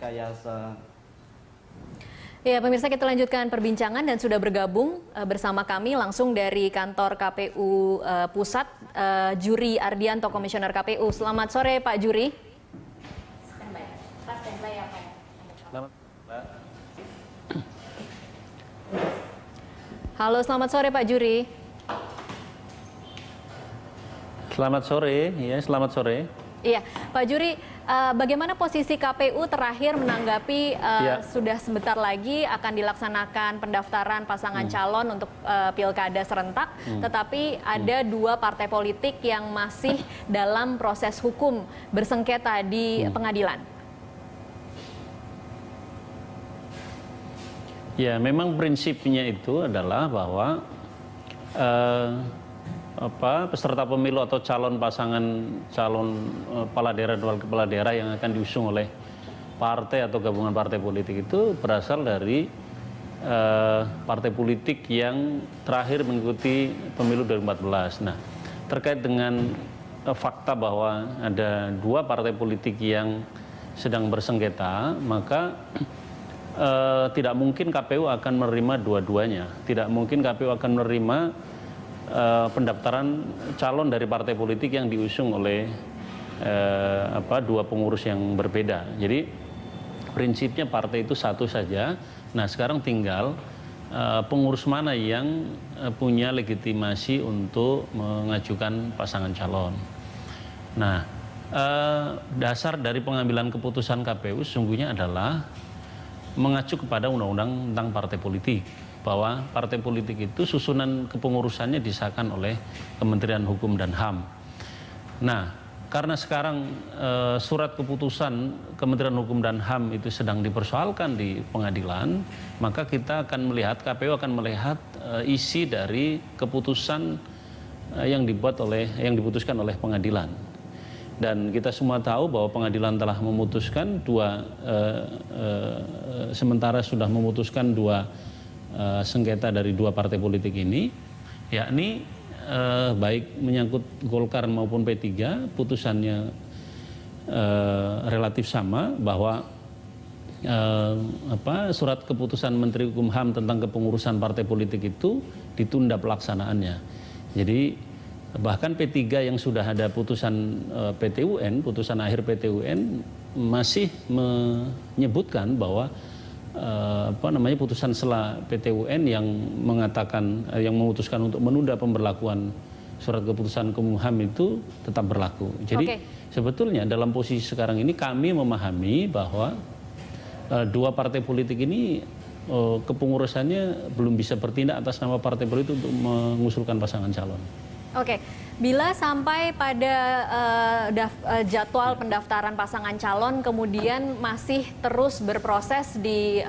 rekayasa. Ya, pemirsa, kita lanjutkan perbincangan dan sudah bergabung bersama kami langsung dari kantor KPU Pusat, Juri Ardianto, Komisioner KPU. Selamat sore, Pak Juri. Standby ya, Pak. Selamat, Mbak. Halo, selamat sore, Pak Juri. Selamat sore, ya selamat sore. Iya, Pak Juri, bagaimana posisi KPU terakhir menanggapi sudah sebentar lagi akan dilaksanakan pendaftaran pasangan calon untuk pilkada serentak, tetapi ada dua partai politik yang masih dalam proses hukum bersengketa di pengadilan. Ya, memang prinsipnya itu adalah bahwa peserta pemilu atau calon kepala daerah dan wakil kepala daerah yang akan diusung oleh partai atau gabungan partai politik itu berasal dari partai politik yang terakhir mengikuti pemilu 2014. Nah, terkait dengan fakta bahwa ada dua partai politik yang sedang bersengketa, maka tidak mungkin KPU akan menerima dua-duanya. Tidak mungkin KPU akan menerima pendaftaran calon dari partai politik yang diusung oleh dua pengurus yang berbeda. Jadi prinsipnya partai itu satu saja. Nah, sekarang tinggal pengurus mana yang punya legitimasi untuk mengajukan pasangan calon. Nah, dasar dari pengambilan keputusan KPU sesungguhnya adalah mengacu kepada undang-undang tentang partai politik, bahwa partai politik itu susunan kepengurusannya disahkan oleh Kementerian Hukum dan HAM. Nah, karena sekarang surat keputusan Kementerian Hukum dan HAM itu sedang dipersoalkan di pengadilan, maka kita akan melihat, KPU akan melihat isi dari keputusan yang diputuskan oleh pengadilan. Dan kita semua tahu bahwa pengadilan telah memutuskan sementara sudah memutuskan dua sengketa dari dua partai politik ini, yakni baik menyangkut Golkar maupun P3, putusannya relatif sama, bahwa surat keputusan Menteri Hukum HAM tentang kepengurusan partai politik itu ditunda pelaksanaannya. Jadi bahkan P3 yang sudah ada putusan PT-UN, putusan akhir PT-UN masih menyebutkan bahwa putusan selah PT-UN yang mengatakan yang memutuskan untuk menunda pemberlakuan surat keputusan Hukum HAM itu tetap berlaku. Jadi sebetulnya dalam posisi sekarang ini kami memahami bahwa dua partai politik ini kepengurusannya belum bisa bertindak atas nama partai politik untuk mengusulkan pasangan calon. Oke, bila sampai pada jadwal pendaftaran pasangan calon kemudian masih terus berproses di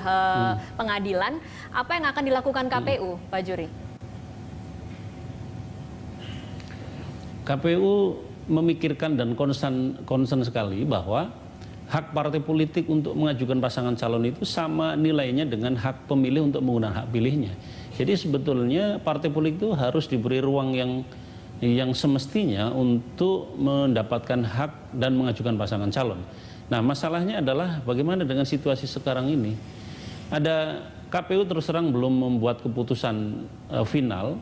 pengadilan, apa yang akan dilakukan KPU, Pak Juri? KPU memikirkan dan concern sekali bahwa hak partai politik untuk mengajukan pasangan calon itu sama nilainya dengan hak pemilih untuk menggunakan hak pilihnya. Jadi sebetulnya partai politik itu harus diberi ruang yang semestinya untuk mendapatkan hak dan mengajukan pasangan calon. Nah, masalahnya adalah bagaimana dengan situasi sekarang ini. Ada KPU terus terang belum membuat keputusan final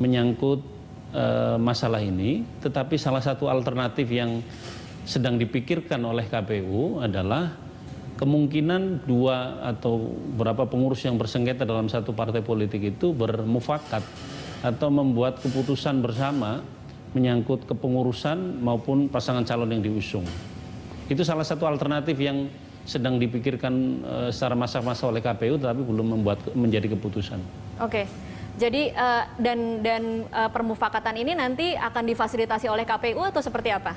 menyangkut masalah ini, tetapi salah satu alternatif yang sedang dipikirkan oleh KPU adalah kemungkinan dua atau beberapa pengurus yang bersengketa dalam satu partai politik itu bermufakat atau membuat keputusan bersama menyangkut kepengurusan maupun pasangan calon yang diusung. Itu salah satu alternatif yang sedang dipikirkan secara masa-masa oleh KPU, tapi belum menjadi keputusan. Oke, jadi dan permufakatan ini nanti akan difasilitasi oleh KPU atau seperti apa?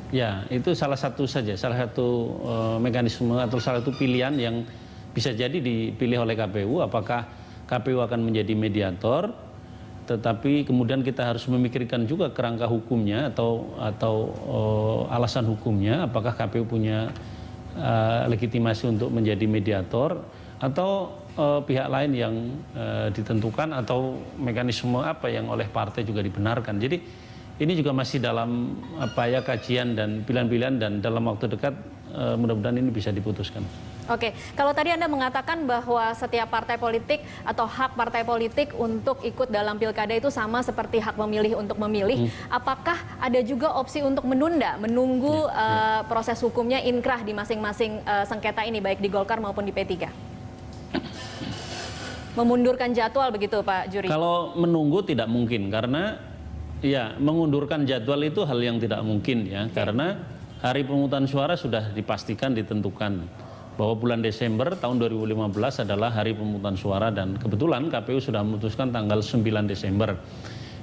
Ya, itu salah satu saja, salah satu mekanisme atau salah satu pilihan yang bisa jadi dipilih oleh KPU. Apakah KPU akan menjadi mediator, tetapi kemudian kita harus memikirkan juga kerangka hukumnya atau alasan hukumnya. Apakah KPU punya legitimasi untuk menjadi mediator atau pihak lain yang ditentukan, atau mekanisme apa yang oleh partai juga dibenarkan. Jadi ini juga masih dalam kajian dan pilihan-pilihan, dan dalam waktu dekat mudah-mudahan ini bisa diputuskan. Oke, kalau tadi Anda mengatakan bahwa setiap partai politik atau hak partai politik untuk ikut dalam pilkada itu sama seperti hak memilih untuk memilih, apakah ada juga opsi untuk menunggu proses hukumnya inkrah di masing-masing sengketa ini, baik di Golkar maupun di P3? Memundurkan jadwal begitu, Pak Juri? Kalau menunggu tidak mungkin, karena ya mengundurkan jadwal itu hal yang tidak mungkin ya, karena hari pemungutan suara sudah dipastikan ditentukan bahwa bulan Desember tahun 2015 adalah hari pemungutan suara, dan kebetulan KPU sudah memutuskan tanggal 9 Desember.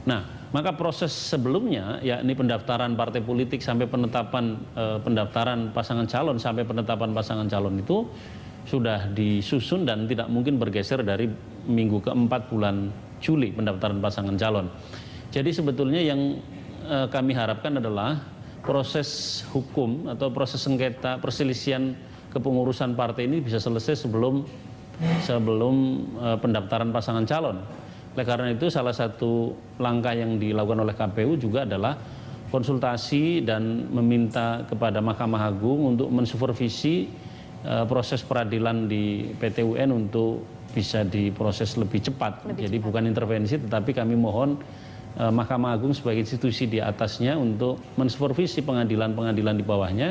Nah, maka proses sebelumnya, yakni pendaftaran partai politik sampai penetapan pendaftaran pasangan calon sampai penetapan pasangan calon itu sudah disusun dan tidak mungkin bergeser dari minggu keempat bulan Juli pendaftaran pasangan calon. Jadi sebetulnya yang kami harapkan adalah proses hukum atau proses sengketa perselisihan kepengurusan partai ini bisa selesai sebelum pendaftaran pasangan calon. Oleh karena itu salah satu langkah yang dilakukan oleh KPU juga adalah konsultasi dan meminta kepada Mahkamah Agung untuk mensupervisi proses peradilan di PT UN untuk bisa diproses lebih cepat. Jadi bukan intervensi, tetapi kami mohon Mahkamah Agung sebagai institusi di atasnya untuk mensupervisi pengadilan-pengadilan di bawahnya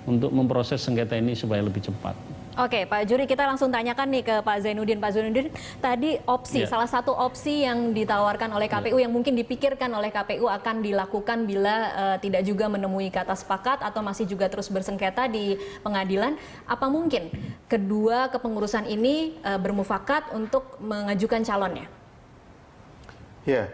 untuk memproses sengketa ini supaya lebih cepat. Oke, Pak Juri, kita langsung tanyakan nih ke Pak Zainuddin. Pak Zainuddin, tadi salah satu opsi yang ditawarkan oleh KPU yang mungkin dipikirkan oleh KPU akan dilakukan bila tidak juga menemui kata sepakat atau masih juga terus bersengketa di pengadilan. Apa mungkin kedua kepengurusan ini bermufakat untuk mengajukan calonnya? Ya.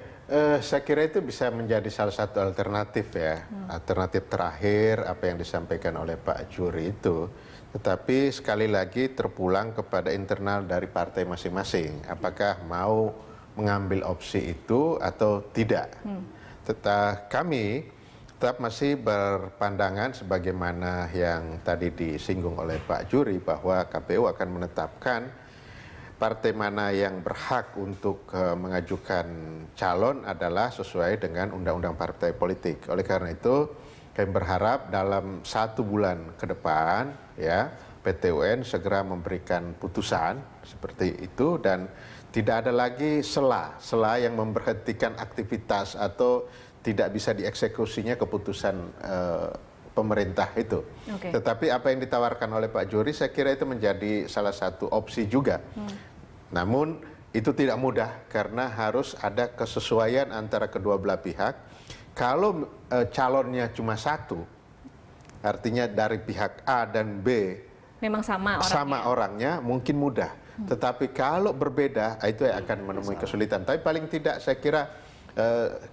Saya kira itu bisa menjadi salah satu alternatif ya, alternatif terakhir apa yang disampaikan oleh Pak Juri itu. Tetapi sekali lagi terpulang kepada internal dari partai masing-masing, apakah mau mengambil opsi itu atau tidak. Kami tetap masih berpandangan sebagaimana yang tadi disinggung oleh Pak Juri, bahwa KPU akan menetapkan partai mana yang berhak untuk mengajukan calon adalah sesuai dengan undang-undang partai politik. Oleh karena itu, kami berharap dalam 1 bulan ke depan, ya, PT UN segera memberikan putusan seperti itu, dan tidak ada lagi sela yang memberhentikan aktivitas atau tidak bisa dieksekusinya keputusan pemerintah itu. Tetapi apa yang ditawarkan oleh Pak Juri, saya kira itu menjadi salah satu opsi juga. Namun itu tidak mudah karena harus ada kesesuaian antara kedua belah pihak. Kalau calonnya cuma satu, artinya dari pihak A dan B memang sama orangnya, mungkin mudah. Tetapi kalau berbeda, itu akan menemui kesulitan. Tapi paling tidak saya kira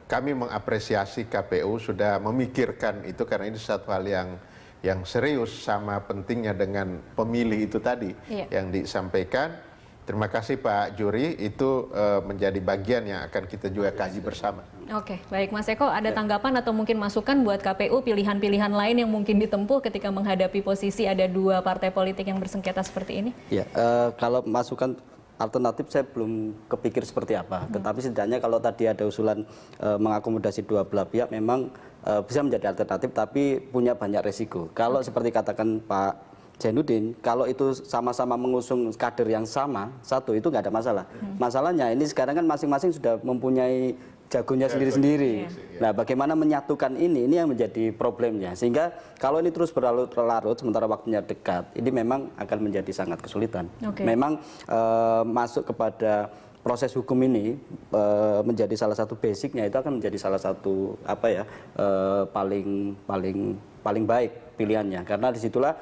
kami mengapresiasi KPU sudah memikirkan itu, karena ini satu hal yang serius sama pentingnya dengan pemilih itu tadi yang disampaikan. Terima kasih Pak Juri, itu menjadi bagian yang akan kita juga kaji bersama. Oke, baik Mas Eko, ada tanggapan atau mungkin masukan buat KPU pilihan-pilihan lain yang mungkin ditempuh ketika menghadapi posisi ada 2 partai politik yang bersengketa seperti ini? Ya, kalau masukan alternatif saya belum kepikir seperti apa, tetapi setidaknya kalau tadi ada usulan mengakomodasi 2 belah pihak memang bisa menjadi alternatif, tapi punya banyak resiko. Kalau seperti katakan Pak Zainuddin, kalau itu sama-sama mengusung kader yang sama, satu itu nggak ada masalah. Masalahnya ini sekarang kan masing-masing sudah mempunyai jagonya sendiri-sendiri. Nah, bagaimana menyatukan ini yang menjadi problemnya. Sehingga kalau ini terus berlarut-larut sementara waktunya dekat, ini memang akan menjadi sangat kesulitan. Memang masuk kepada proses hukum ini menjadi salah satu basicnya, itu akan menjadi salah satu paling baik pilihannya, karena disitulah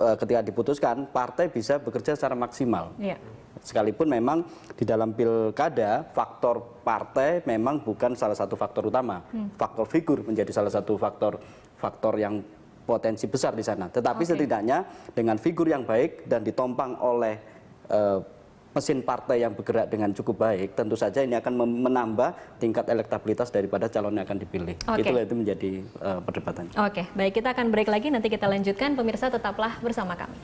ketika diputuskan partai bisa bekerja secara maksimal. Sekalipun memang di dalam pilkada faktor partai memang bukan salah satu faktor utama, faktor figur menjadi salah satu faktor yang potensi besar di sana. Tetapi setidaknya dengan figur yang baik dan ditopang oleh mesin partai yang bergerak dengan cukup baik, tentu saja ini akan menambah tingkat elektabilitas daripada calon yang akan dipilih. Itulah itu menjadi perdebatan. Oke, baik, kita akan break lagi, nanti kita lanjutkan. Pemirsa tetaplah bersama kami.